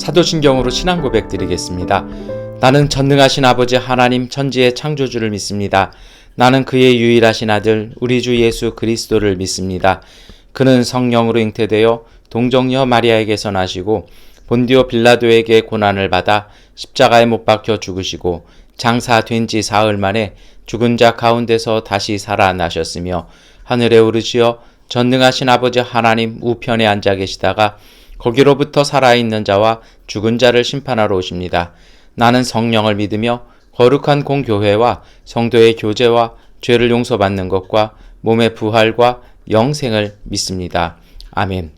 사도신경으로 신앙 고백 드리겠습니다. 나는 전능하신 아버지 하나님 천지의 창조주를 믿습니다. 나는 그의 유일하신 아들 우리 주 예수 그리스도를 믿습니다. 그는 성령으로 잉태되어 동정녀 마리아에게서 나시고 본디오 빌라도에게 고난을 받아 십자가에 못 박혀 죽으시고 장사된 지 사흘 만에 죽은 자 가운데서 다시 살아나셨으며 하늘에 오르시어 전능하신 아버지 하나님 우편에 앉아 계시다가 거기로부터 살아있는 자와 죽은 자를 심판하러 오십니다. 나는 성령을 믿으며 거룩한 공교회와 성도의 교제와 죄를 용서받는 것과 몸의 부활과 영생을 믿습니다. 아멘.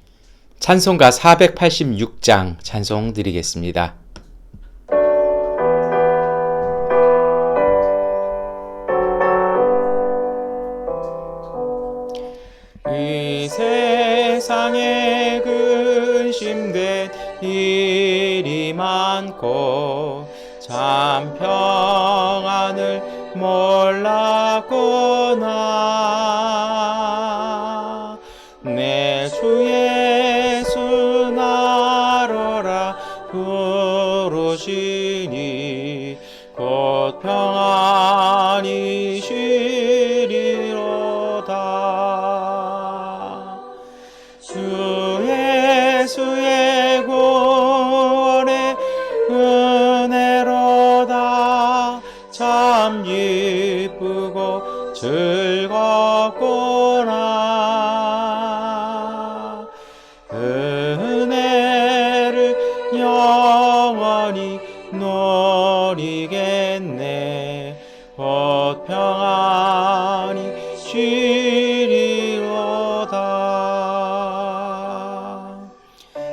찬송가 486장 찬송 드리겠습니다. 이 세상에 근심된 일이 많고 참 평안을 몰랐구나. 내 주 예수 나로라 부르시니 곧 평안이 쉬리로다. 주 예수의 구원의 은혜로다. 참 기쁘고 즐겁구나. 은혜를 영원히 누리겠네. 곧 평안히 쉬리로다.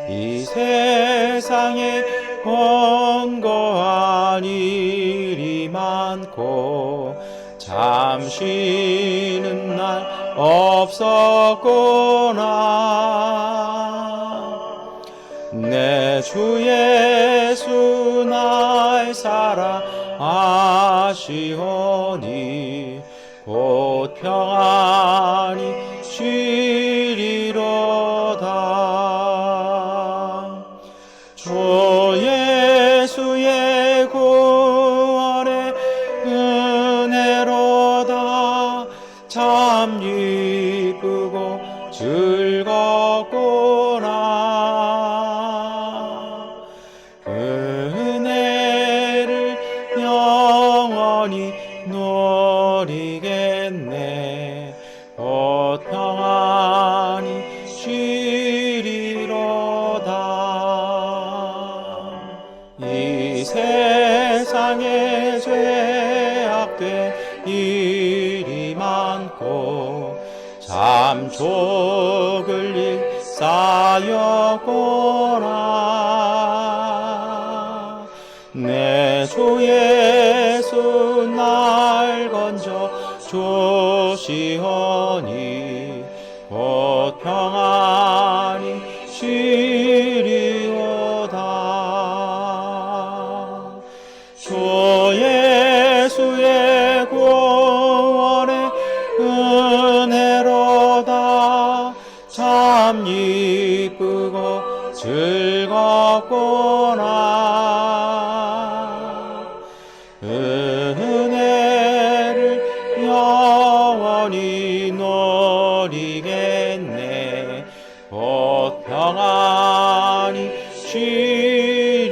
이 세상에 권고한 일이 많고 잠 쉬는 날 없었구나. 내 주 예수 나의 사랑하시오니 곧 평안히 쉬리로다. 주 예수의 구원의 은혜로다. 참 기쁘고 즐겁구나. 은혜를 영원히 누리겠네. 곧 평안히 쉬리로다. 이 세상에 죄악된 일이 많고 참 죽을 일 쌓였구나. 내 주 예수 날 건져 주시오니 곧 평안히 쉬리로다. 주 예수의 구원의 은혜로다. 참 기쁘고 즐겁구나. 은혜를 영원히 누리겠네. 곧 평안히 쉬리로다.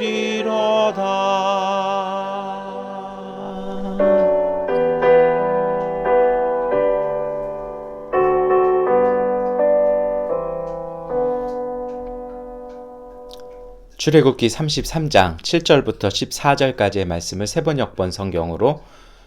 출애굽기 33장 7절부터 14절까지의 말씀을 세번역번 성경으로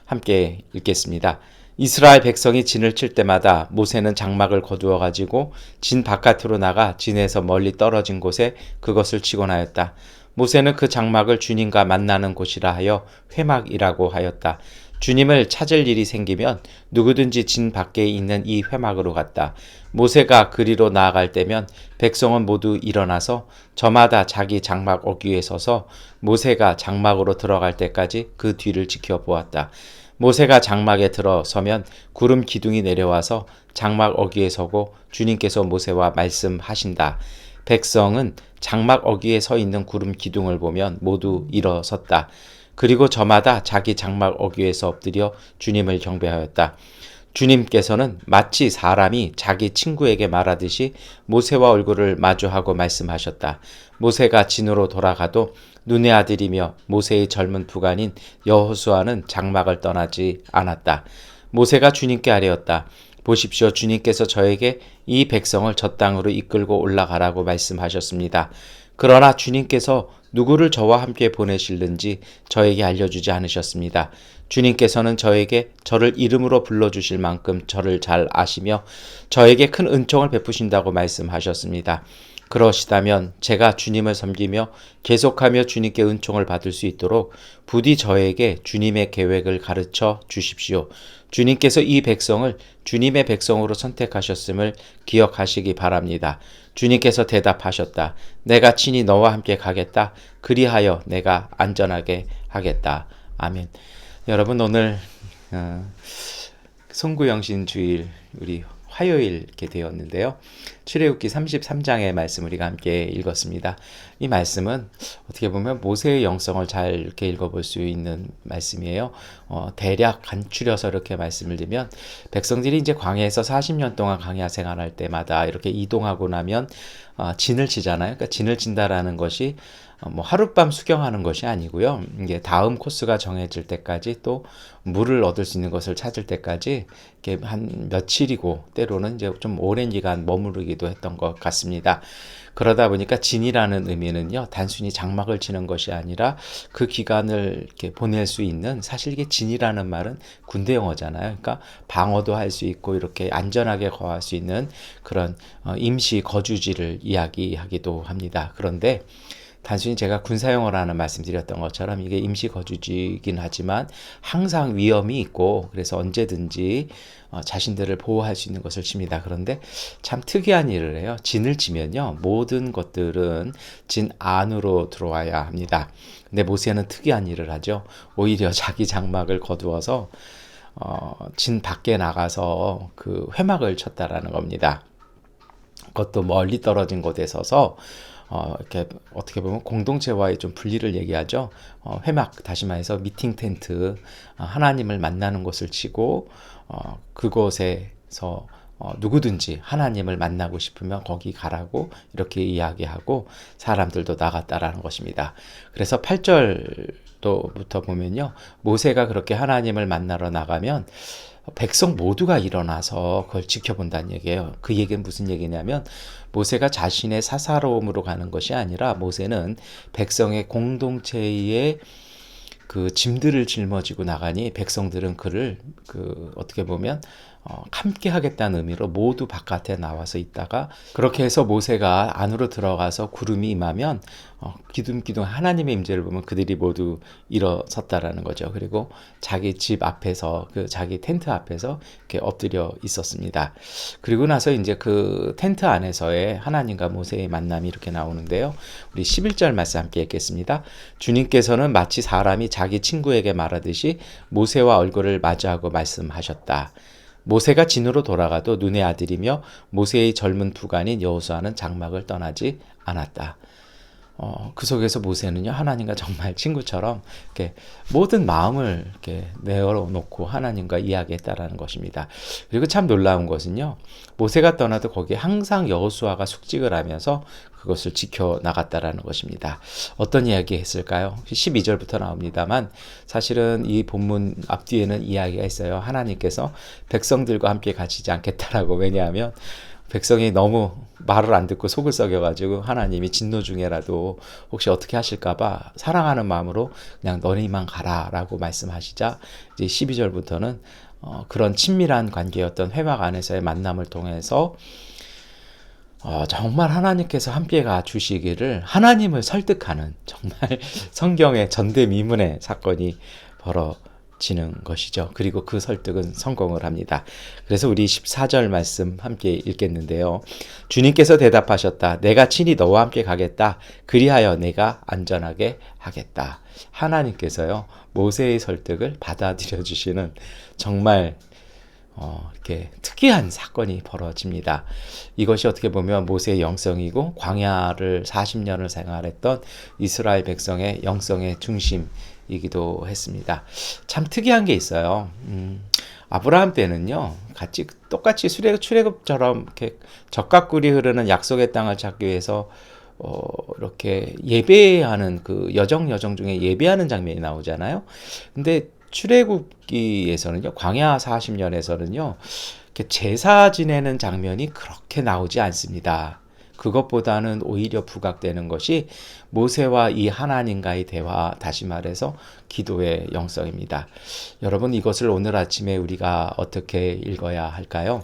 함께 읽겠습니다. 이스라엘 백성이 진을 칠 때마다 모세는 장막을 거두어 가지고 진 바깥으로 나가 진에서 멀리 떨어진 곳에 그것을 치곤 하였다. 모세는 그 장막을 주님과 만나는 곳이라 하여 회막이라고 하였다. 주님을 찾을 일이 생기면 누구든지 진 밖에 있는 이 회막으로 갔다. 모세가 그리로 나아갈 때면 백성은 모두 일어나서 저마다 자기 장막 어귀에 서서 모세가 장막으로 들어갈 때까지 그 뒤를 지켜보았다. 모세가 장막에 들어서면 구름 기둥이 내려와서 장막 어귀에 서고 주님께서 모세와 말씀하신다. 백성은 장막 어귀에 서 있는 구름 기둥을 보면 모두 일어섰다. 그리고 저마다 자기 장막 어귀에서 엎드려 주님을 경배하였다. 주님께서는 마치 사람이 자기 친구에게 말하듯이 모세와 얼굴을 마주하고 말씀하셨다. 모세가 진으로 돌아가도 눈의 아들이며 모세의 젊은 부관인 여호수아는 장막을 떠나지 않았다. 모세가 주님께 아뢰었다. 보십시오. 주님께서 저에게 이 백성을 저 땅으로 이끌고 올라가라고 말씀하셨습니다. 그러나 주님께서 누구를 저와 함께 보내실는지 저에게 알려주지 않으셨습니다. 주님께서는 저에게 저를 이름으로 불러주실 만큼 저를 잘 아시며 저에게 큰 은총을 베푸신다고 말씀하셨습니다. 그러시다면 제가 주님을 섬기며 계속하며 주님께 은총을 받을 수 있도록 부디 저에게 주님의 계획을 가르쳐 주십시오. 주님께서 이 백성을 주님의 백성으로 선택하셨음을 기억하시기 바랍니다. 주님께서 대답하셨다. 내가 친히 너와 함께 가겠다. 그리하여 내가 안전하게 하겠다. 아멘. 여러분 오늘 송구영신 주일 우리 화요일 이렇게 되었는데요. 출애굽기 33장의 말씀 우리가 함께 읽었습니다. 이 말씀은 어떻게 보면 모세의 영성을 잘 이렇게 읽어볼 수 있는 말씀이에요. 대략 간추려서 이렇게 말씀을 드리면 백성들이 이제 광야에서 40년 동안 광야 생활할 때마다 이렇게 이동하고 나면 진을 치잖아요. 그러니까 진을 친다라는 것이 뭐 하룻밤 수경하는 것이 아니고요. 이게 다음 코스가 정해질 때까지 또 물을 얻을 수 있는 것을 찾을 때까지 이렇게 한 며칠이고 때로는 이제 좀 오랜 기간 머무르기도 했던 것 같습니다. 그러다 보니까 진이라는 의미는요, 단순히 장막을 치는 것이 아니라 그 기간을 이렇게 보낼 수 있는, 사실 이게 진이라는 말은 군대 용어잖아요. 그러니까 방어도 할 수 있고 이렇게 안전하게 거할 수 있는 그런 임시 거주지를 이야기하기도 합니다. 그런데 단순히 제가 군사용어라는 말씀드렸던 것처럼 이게 임시 거주지이긴 하지만 항상 위험이 있고 그래서 언제든지 자신들을 보호할 수 있는 것을 칩니다. 그런데 참 특이한 일을 해요. 진을 치면요, 모든 것들은 진 안으로 들어와야 합니다. 근데 모세는 특이한 일을 하죠. 오히려 자기 장막을 거두어서 진 밖에 나가서 그 회막을 쳤다라는 겁니다. 그것도 멀리 떨어진 곳에 서서 이렇게 어떻게 보면 공동체와의 좀 분리를 얘기하죠. 회막, 다시 말해서 미팅 텐트, 하나님을 만나는 곳을 치고 그곳에서 누구든지 하나님을 만나고 싶으면 거기 가라고 이렇게 이야기하고 사람들도 나갔다라는 것입니다. 그래서 8절부터 보면요, 모세가 그렇게 하나님을 만나러 나가면 백성 모두가 일어나서 그걸 지켜본다는 얘기예요. 그 얘기는 무슨 얘기냐면 모세가 자신의 사사로움으로 가는 것이 아니라 모세는 백성의 공동체의 그 짐들을 짊어지고 나가니 백성들은 그를 어떻게 보면 함께 하겠다는 의미로 모두 바깥에 나와서 있다가, 그렇게 해서 모세가 안으로 들어가서 구름이 임하면 기둥기둥 하나님의 임재를 보면 그들이 모두 일어섰다라는 거죠. 그리고 자기 집 앞에서, 그 자기 텐트 앞에서 이렇게 엎드려 있었습니다. 그리고 나서 이제 그 텐트 안에서의 하나님과 모세의 만남이 이렇게 나오는데요. 우리 11절 말씀 함께 읽겠습니다. 주님께서는 마치 사람이 자기 친구에게 말하듯이 모세와 얼굴을 마주하고 말씀하셨다. 모세가 진으로 돌아가도 눈의 아들이며 모세의 젊은 부관인 여호수아는 장막을 떠나지 않았다. 그 속에서 모세는요, 하나님과 정말 친구처럼 이렇게 모든 마음을 이렇게 내어놓고 하나님과 이야기했다라는 것입니다. 그리고 참 놀라운 것은요, 모세가 떠나도 거기에 항상 여호수아가 숙직을 하면서 그것을 지켜나갔다라는 것입니다. 어떤 이야기 했을까요? 12절부터 나옵니다만 사실은 이 본문 앞뒤에는 이야기가 있어요. 하나님께서 백성들과 함께 가시지 않겠다라고. 왜냐하면 백성이 너무 말을 안 듣고 속을 썩여가지고 하나님이 진노 중에라도 혹시 어떻게 하실까봐 사랑하는 마음으로 그냥 너희만 가라라고 말씀하시자, 이제 12절부터는 그런 친밀한 관계였던 회막 안에서의 만남을 통해서 정말 하나님께서 함께 가 주시기를 하나님을 설득하는 정말 성경의 전대미문의 사건이 벌어지는 것이죠. 그리고 그 설득은 성공을 합니다. 그래서 우리 14절 말씀 함께 읽겠는데요. 주님께서 대답하셨다. 내가 친히 너와 함께 가겠다. 그리하여 내가 안전하게 하겠다. 하나님께서요, 모세의 설득을 받아들여 주시는 정말 이렇게 특이한 사건이 벌어집니다. 이것이 어떻게 보면 모세의 영성이고 광야를 40년을 생활했던 이스라엘 백성의 영성의 중심이기도 했습니다. 참 특이한 게 있어요. 아브라함 때는요, 똑같이 출애굽처럼 이렇게 적각꿀이 흐르는 약속의 땅을 찾기 위해서 이렇게 예배하는 그 여정 중에 예배하는 장면이 나오잖아요. 근데 출애굽기에서는요, 광야 40년에서는요, 이렇게 제사 지내는 장면이 그렇게 나오지 않습니다. 그것보다는 오히려 부각되는 것이 모세와 이 하나님과의 대화, 다시 말해서 기도의 영성입니다. 여러분, 이것을 오늘 아침에 우리가 어떻게 읽어야 할까요?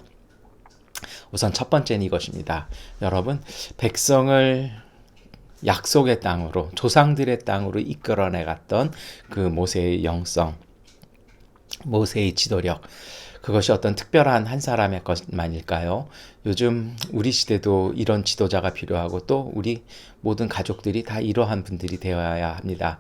우선 첫 번째는 이것입니다. 여러분, 백성을 약속의 땅으로, 조상들의 땅으로 이끌어내 갔던 그 모세의 영성, 모세의 지도력, 그것이 어떤 특별한 한 사람의 것만일까요? 요즘 우리 시대도 이런 지도자가 필요하고 또 우리 모든 가족들이 다 이러한 분들이 되어야 합니다.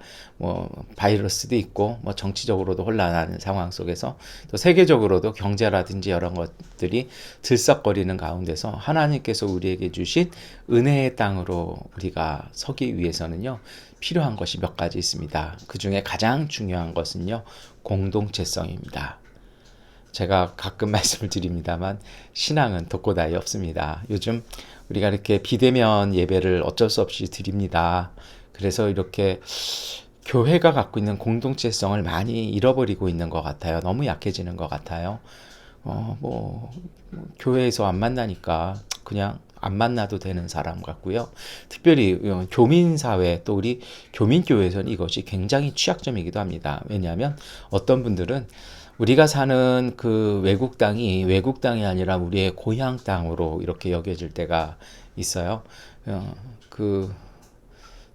바이러스도 있고 정치적으로도 혼란하는 상황 속에서 또 세계적으로도 경제라든지 여러 것들이 들썩거리는 가운데서 하나님께서 우리에게 주신 은혜의 땅으로 우리가 서기 위해서는요, 필요한 것이 몇 가지 있습니다. 그 중에 가장 중요한 것은요, 공동체성입니다. 제가 가끔 말씀을 드립니다만 신앙은 독고다이 없습니다. 요즘 우리가 이렇게 비대면 예배를 어쩔 수 없이 드립니다. 그래서 이렇게 교회가 갖고 있는 공동체성을 많이 잃어버리고 있는 것 같아요. 너무 약해지는 것 같아요. 교회에서 안 만나니까 그냥 안 만나도 되는 사람 같고요. 특별히 교민사회, 또 우리 교민교회에서는 이것이 굉장히 취약점이기도 합니다. 왜냐하면 어떤 분들은 우리가 사는 그 외국 땅이 아니라 우리의 고향 땅으로 이렇게 여겨질 때가 있어요.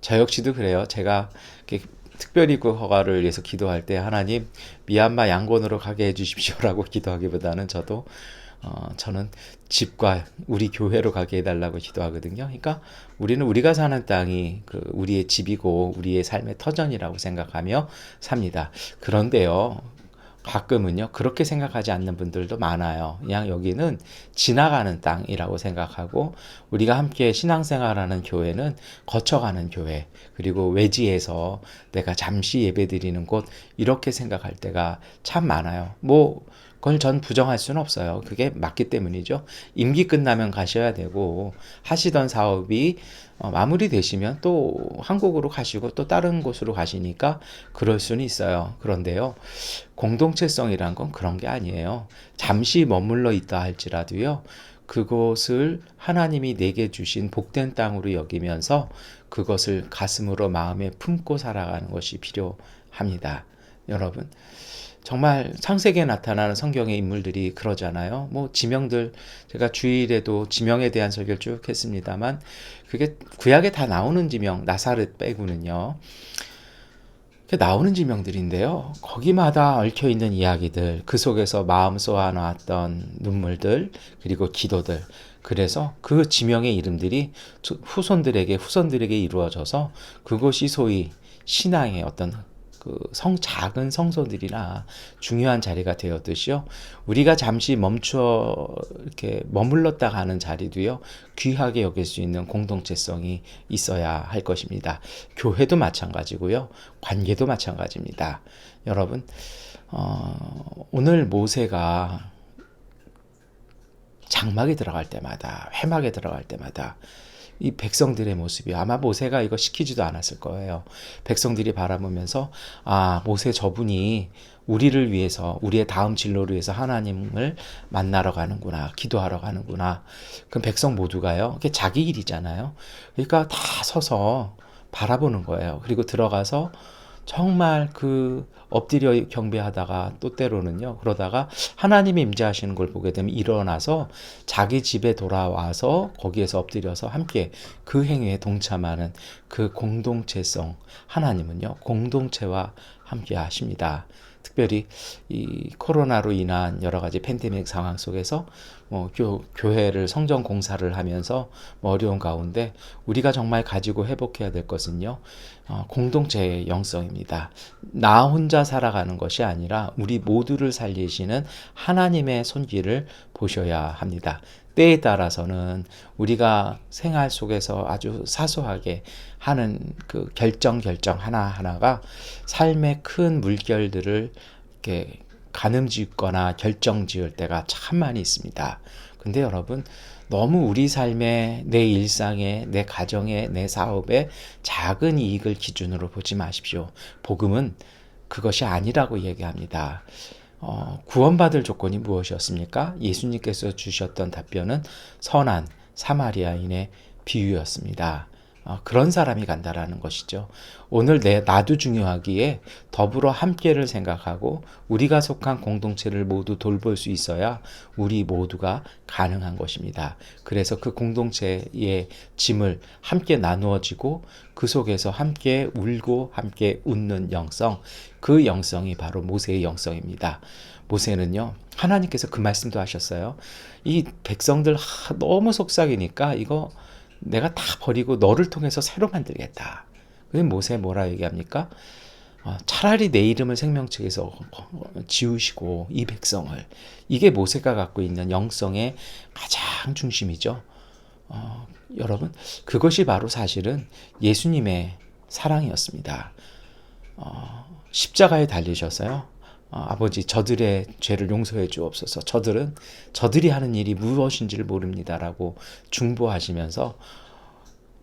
저 역시도 그래요. 제가 특별히 그 허가를 위해서 기도할 때 하나님 미얀마 양곤으로 가게 해주십시오라고 기도하기보다는 저는 집과 우리 교회로 가게 해달라고 기도하거든요. 그러니까 우리는 우리가 사는 땅이 우리의 집이고 우리의 삶의 터전이라고 생각하며 삽니다. 그런데요, 가끔은요, 그렇게 생각하지 않는 분들도 많아요. 그냥 여기는 지나가는 땅이라고 생각하고, 우리가 함께 신앙생활하는 교회는 거쳐가는 교회, 그리고 외지에서 내가 잠시 예배드리는 곳, 이렇게 생각할 때가 참 많아요. 그걸 전 부정할 수는 없어요. 그게 맞기 때문이죠. 임기 끝나면 가셔야 되고, 하시던 사업이 마무리되시면 또 한국으로 가시고 또 다른 곳으로 가시니까 그럴 수는 있어요. 그런데요, 공동체성이란 건 그런 게 아니에요. 잠시 머물러 있다 할지라도요, 그곳을 하나님이 내게 주신 복된 땅으로 여기면서 그것을 가슴으로 마음에 품고 살아가는 것이 필요합니다. 여러분, 정말 창세기에 나타나는 성경의 인물들이 그러잖아요. 지명들, 제가 주일에도 지명에 대한 설교를 쭉 했습니다만, 그게 구약에 다 나오는 지명, 나사렛 빼고는요, 나오는 지명들인데요, 거기마다 얽혀있는 이야기들, 그 속에서 마음 쏘아놨던 눈물들, 그리고 기도들, 그래서 그 지명의 이름들이 후손들에게 이루어져서 그것이 소위 신앙의 어떤 작은 성소들이나 중요한 자리가 되었듯이요, 우리가 잠시 이렇게 머물렀다 가는 자리도요, 귀하게 여길 수 있는 공동체성이 있어야 할 것입니다. 교회도 마찬가지고요, 관계도 마찬가지입니다. 여러분, 오늘 모세가 장막에 들어갈 때마다, 회막에 들어갈 때마다 이 백성들의 모습이, 아마 모세가 이거 시키지도 않았을 거예요. 백성들이 바라보면서, 모세 저분이 우리를 위해서, 우리의 다음 진로를 위해서 하나님을 만나러 가는구나, 기도하러 가는구나. 그럼 백성 모두가요, 그게 자기 일이잖아요. 그러니까 다 서서 바라보는 거예요. 그리고 들어가서 정말 엎드려 경배하다가 또 때로는요, 그러다가 하나님이 임재하시는 걸 보게 되면 일어나서 자기 집에 돌아와서 거기에서 엎드려서 함께 그 행위에 동참하는 그 공동체성. 하나님은요, 공동체와 함께 하십니다. 특별히 이 코로나로 인한 여러 가지 팬데믹 상황 속에서 교회를 성전 공사를 하면서 어려운 가운데 우리가 정말 가지고 회복해야 될 것은요, 공동체의 영성입니다. 나 혼자 살아가는 것이 아니라 우리 모두를 살리시는 하나님의 손길을 보셔야 합니다. 때에 따라서는 우리가 생활 속에서 아주 사소하게 하는 그 결정 하나하나가 삶의 큰 물결들을 이렇게 가늠짓거나 결정 지을 때가 참 많이 있습니다. 근데 여러분, 너무 우리 삶에, 내 일상에, 내 가정에, 내 사업에 작은 이익을 기준으로 보지 마십시오. 복음은 그것이 아니라고 얘기합니다. 구원받을 조건이 무엇이었습니까? 예수님께서 주셨던 답변은 선한 사마리아인의 비유였습니다. 그런 사람이 간다라는 것이죠. 오늘 나도 중요하기에 더불어 함께를 생각하고 우리가 속한 공동체를 모두 돌볼 수 있어야 우리 모두가 가능한 것입니다. 그래서 그 공동체의 짐을 함께 나누어지고 그 속에서 함께 울고 함께 웃는 영성, 그 영성이 바로 모세의 영성입니다. 모세는요, 하나님께서 그 말씀도 하셨어요. 이 백성들 너무 속삭이니까 이거 내가 다 버리고 너를 통해서 새로 만들겠다. 그래서 모세 뭐라 얘기합니까? 차라리 내 이름을 생명책에서 지우시고 이 백성을, 이게 모세가 갖고 있는 영성의 가장 중심이죠. 여러분, 그것이 바로 사실은 예수님의 사랑이었습니다. 십자가에 달리셔서요, 아버지, 저들의 죄를 용서해 주옵소서. 저들이 하는 일이 무엇인지를 모릅니다라고 중보하시면서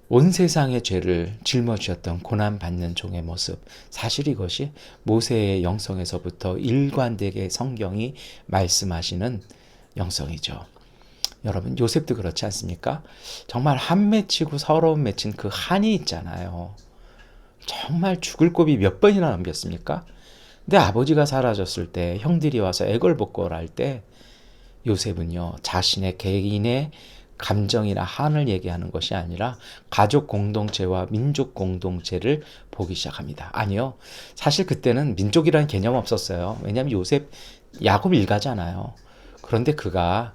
온 세상의 죄를 짊어지었던 고난받는 종의 모습, 사실 이것이 모세의 영성에서부터 일관되게 성경이 말씀하시는 영성이죠. 여러분, 요셉도 그렇지 않습니까? 정말 한 맺히고 서러움 맺힌 그 한이 있잖아요. 정말 죽을 고비 몇 번이나 넘겼습니까? 근데 아버지가 사라졌을 때, 형들이 와서 애걸복걸할 때 요셉은요, 자신의 개인의 감정이나 한을 얘기하는 것이 아니라 가족 공동체와 민족 공동체를 보기 시작합니다. 아니요, 사실 그때는 민족이라는 개념 없었어요. 왜냐하면 요셉 야곱 일가잖아요. 그런데 그가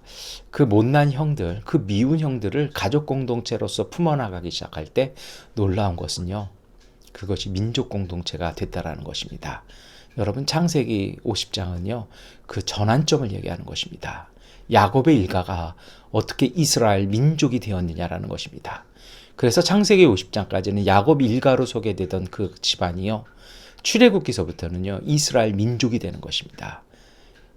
그 못난 형들, 그 미운 형들을 가족 공동체로서 품어나가기 시작할 때 놀라운 것은요, 그것이 민족 공동체가 됐다라는 것입니다. 여러분, 창세기 50장은요, 그 전환점을 얘기하는 것입니다. 야곱의 일가가 어떻게 이스라엘 민족이 되었느냐라는 것입니다. 그래서 창세기 50장까지는 야곱 일가로 소개되던 그 집안이요, 출애굽기서부터는요, 이스라엘 민족이 되는 것입니다.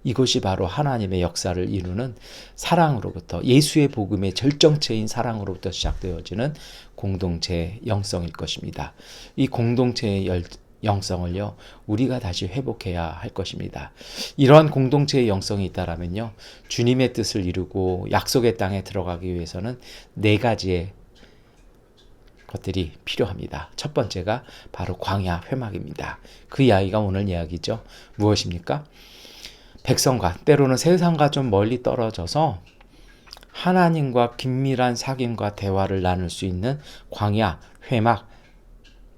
이것이 바로 하나님의 역사를 이루는 사랑으로부터, 예수의 복음의 절정체인 사랑으로부터 시작되어지는 공동체의 영성일 것입니다. 이 공동체의 영성을요, 우리가 다시 회복해야 할 것입니다. 이러한 공동체의 영성이 있다라면요, 주님의 뜻을 이루고 약속의 땅에 들어가기 위해서는 4가지의 것들이 필요합니다. 첫 번째가 바로 광야 회막입니다. 그 이야기가 오늘 이야기죠. 무엇입니까? 백성과, 때로는 세상과 좀 멀리 떨어져서 하나님과 긴밀한 사귐과 대화를 나눌 수 있는 광야 회막,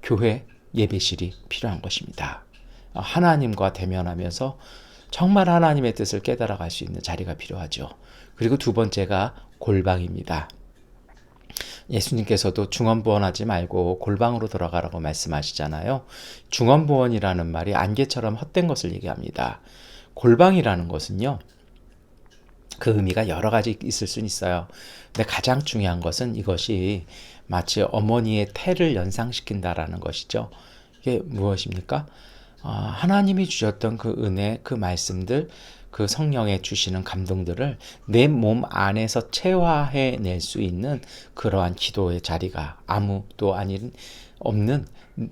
교회 예배실이 필요한 것입니다. 하나님과 대면하면서 정말 하나님의 뜻을 깨달아갈 수 있는 자리가 필요하죠. 그리고 두 번째가 골방입니다. 예수님께서도 중언부언하지 말고 골방으로 들어가라고 말씀하시잖아요. 중언부언이라는 말이 안개처럼 헛된 것을 얘기합니다. 골방이라는 것은요, 그 의미가 여러 가지 있을 수는 있어요. 근데 가장 중요한 것은 이것이 마치 어머니의 태를 연상시킨다라는 것이죠. 이게 무엇입니까? 하나님이 주셨던 그 은혜, 그 말씀들, 그 성령에 주시는 감동들을 내 몸 안에서 체화해낼 수 있는 그러한 기도의 자리가 아무도 없는,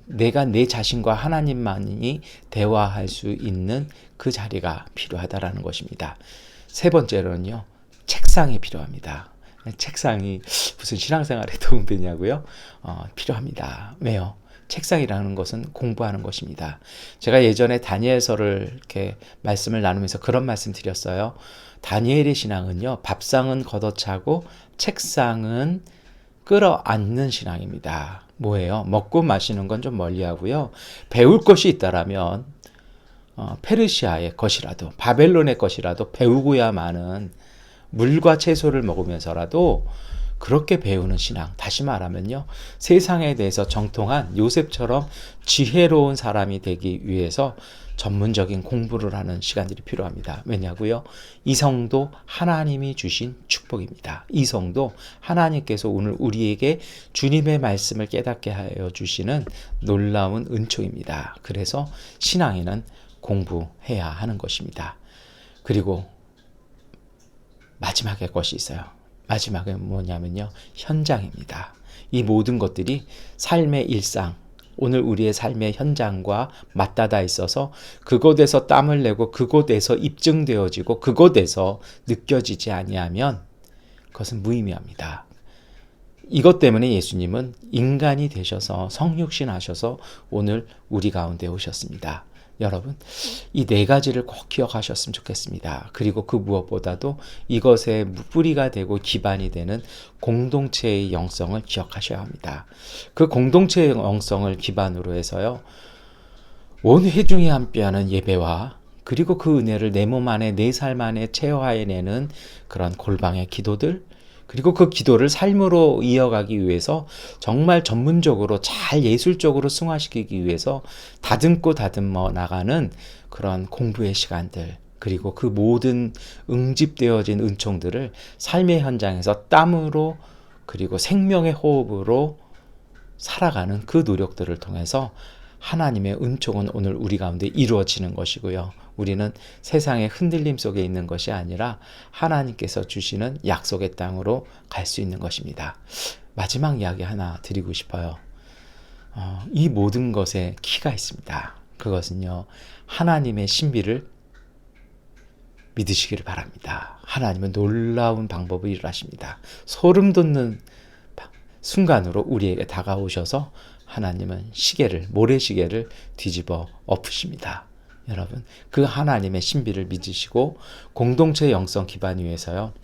내가 내 자신과 하나님만이 대화할 수 있는 그 자리가 필요하다라는 것입니다. 세 번째로는요, 책상이 필요합니다. 책상이 무슨 신앙생활에 도움되냐고요? 필요합니다. 왜요? 책상이라는 것은 공부하는 것입니다. 제가 예전에 다니엘서를 이렇게 말씀을 나누면서 그런 말씀 드렸어요. 다니엘의 신앙은요, 밥상은 걷어차고 책상은 끌어안는 신앙입니다. 뭐예요? 먹고 마시는 건 좀 멀리하고요. 배울 것이 있다라면 페르시아의 것이라도 바벨론의 것이라도 배우고야만은 물과 채소를 먹으면서라도 그렇게 배우는 신앙. 다시 말하면요. 세상에 대해서 정통한 요셉처럼 지혜로운 사람이 되기 위해서 전문적인 공부를 하는 시간들이 필요합니다. 왜냐고요? 이성도 하나님이 주신 축복입니다. 이성도 하나님께서 오늘 우리에게 주님의 말씀을 깨닫게 하여 주시는 놀라운 은총입니다. 그래서 신앙에는 공부해야 하는 것입니다. 그리고 마지막에 것이 있어요. 마지막에 뭐냐면요. 현장입니다. 이 모든 것들이 삶의 일상, 오늘 우리의 삶의 현장과 맞닿아 있어서 그곳에서 땀을 내고 그곳에서 입증되어지고 그곳에서 느껴지지 아니하면 그것은 무의미합니다. 이것 때문에 예수님은 인간이 되셔서 성육신 하셔서 오늘 우리 가운데 오셨습니다. 여러분, 이 네 가지를 꼭 기억하셨으면 좋겠습니다. 그리고 그 무엇보다도 이것의 뿌리가 되고 기반이 되는 공동체의 영성을 기억하셔야 합니다. 그 공동체의 영성을 기반으로 해서요, 온 회중이 함께하는 예배와 그리고 그 은혜를 내 몸 안에 내 삶 안에 체화해내는 그런 골방의 기도들, 그리고 그 기도를 삶으로 이어가기 위해서 정말 전문적으로 잘 예술적으로 승화시키기 위해서 다듬고 다듬어 나가는 그런 공부의 시간들, 그리고 그 모든 응집되어진 은총들을 삶의 현장에서 땀으로 그리고 생명의 호흡으로 살아가는 그 노력들을 통해서 하나님의 은총은 오늘 우리 가운데 이루어지는 것이고요. 우리는 세상의 흔들림 속에 있는 것이 아니라 하나님께서 주시는 약속의 땅으로 갈 수 있는 것입니다. 마지막 이야기 하나 드리고 싶어요. 이 모든 것에 키가 있습니다. 그것은요, 하나님의 신비를 믿으시기를 바랍니다. 하나님은 놀라운 방법을 일하십니다. 소름 돋는 순간으로 우리에게 다가오셔서 하나님은 모래시계를 뒤집어 엎으십니다. 여러분, 그 하나님의 신비를 믿으시고 공동체 영성 기반 위에서요,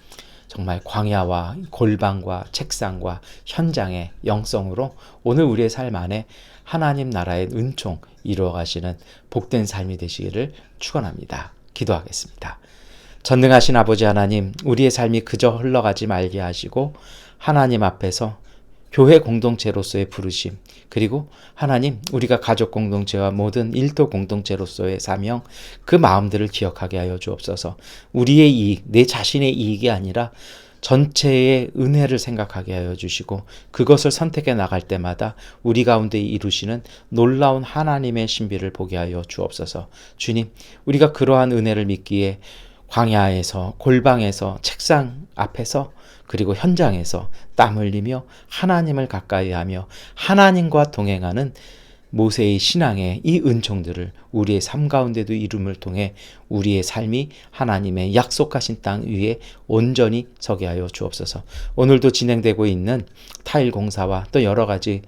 정말 광야와 골방과 책상과 현장의 영성으로 오늘 우리의 삶 안에 하나님 나라의 은총 이루어가시는 복된 삶이 되시기를 축원합니다. 기도하겠습니다. 전능하신 아버지 하나님, 우리의 삶이 그저 흘러가지 말게 하시고 하나님 앞에서 교회 공동체로서의 부르심, 그리고 하나님, 우리가 가족 공동체와 모든 일도 공동체로서의 사명, 그 마음들을 기억하게 하여 주옵소서. 우리의 이익, 내 자신의 이익이 아니라 전체의 은혜를 생각하게 하여 주시고 그것을 선택해 나갈 때마다 우리 가운데 이루시는 놀라운 하나님의 신비를 보게 하여 주옵소서. 주님, 우리가 그러한 은혜를 믿기에 광야에서, 골방에서, 책상 앞에서, 그리고 현장에서 땀 흘리며 하나님을 가까이 하며 하나님과 동행하는 모세의 신앙의 이 은총들을 우리의 삶 가운데도 이룸을 통해 우리의 삶이 하나님의 약속하신 땅 위에 온전히 서게 하여 주옵소서. 오늘도 진행되고 있는 타일 공사와 또 여러 가지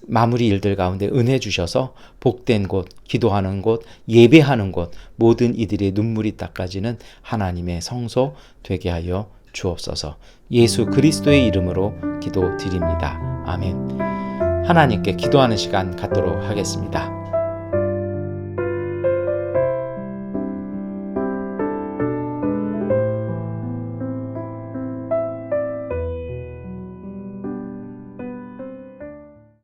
마무리 일들 가운데 은혜 주셔서 복된 곳, 기도하는 곳, 예배하는 곳, 모든 이들의 눈물이 닦아지는 하나님의 성소 되게 하여 주옵소서. 예수 그리스도의 이름으로 기도드립니다. 아멘. 하나님께 기도하는 시간 갖도록 하겠습니다.